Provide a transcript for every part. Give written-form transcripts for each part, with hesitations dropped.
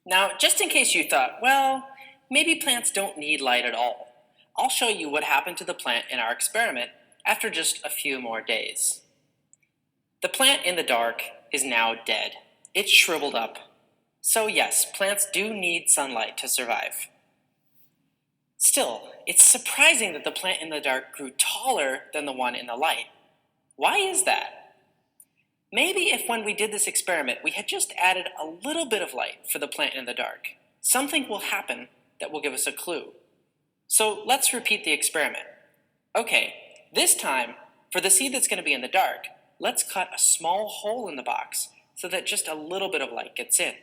Now, just in case you thought, well, maybe plants don't need light at all, I'll show you what happened to the plant in our experiment after just a few more days. The plant in the dark is now dead. It's shriveled up. So yes, plants do need sunlight to survive. Still, it's surprising that the plant in the dark grew taller than the one in the light. Why is that? Maybe if when we did this experiment we had just added a little bit of light for the plant in the dark, something will happen that will give us a clue. So let's repeat the experiment. Okay, this time, for the seed that's going to be in the dark, let's cut a small hole in the box so that just a little bit of light gets in.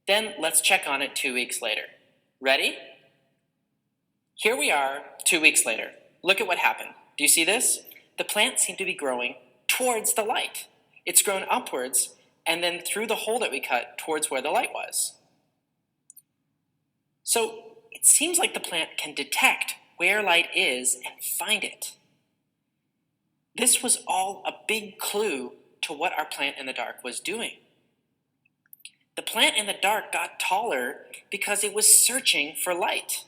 Then let's check on it 2 weeks later. Ready? Here we are 2 weeks later. Look at what happened. Do you see this? The plant seemed to be growing towards the light. It's grown upwards and then through the hole that we cut towards where the light was. So it seems like the plant can detect where light is and find it. This was all a big clue to what our plant in the dark was doing. The plant in the dark got taller because it was searching for light.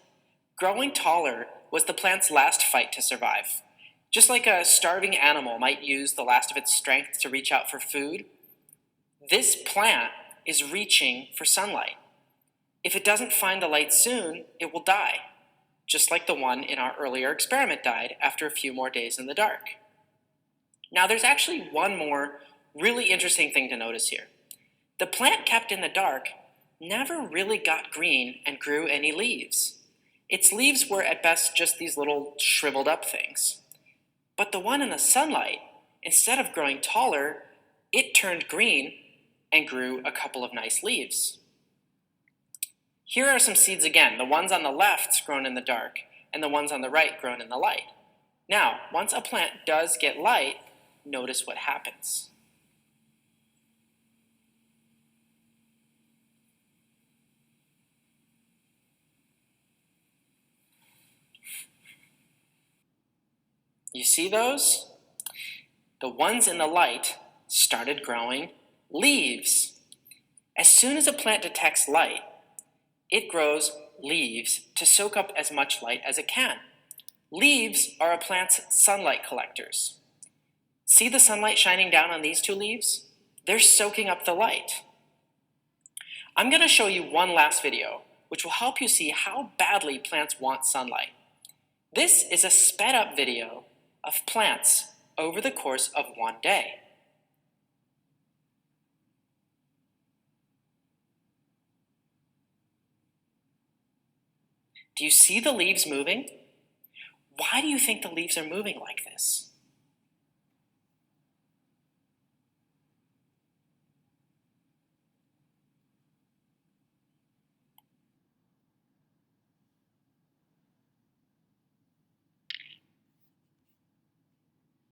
Growing taller was the plant's last fight to survive. Just like a starving animal might use the last of its strength to reach out for food, this plant is reaching for sunlight. If it doesn't find the light soon, it will die, just like the one in our earlier experiment died after a few more days in the dark. Now there's actually one more really interesting thing to notice here. The plant kept in the dark never really got green and grew any leaves. Its leaves were at best just these little shriveled up things. But the one in the sunlight, instead of growing taller, it turned green and grew a couple of nice leaves. Here are some seeds again, the ones on the left grown in the dark, and the ones on the right grown in the light. Now, once a plant does get light, notice what happens. You see those? The ones in the light started growing leaves. As soon as a plant detects light, it grows leaves to soak up as much light as it can. Leaves are a plant's sunlight collectors. See the sunlight shining down on these two leaves? They're soaking up the light. I'm going to show you one last video, which will help you see how badly plants want sunlight. This is a sped up video of plants over the course of one day. Do you see the leaves moving? Why do you think the leaves are moving like this?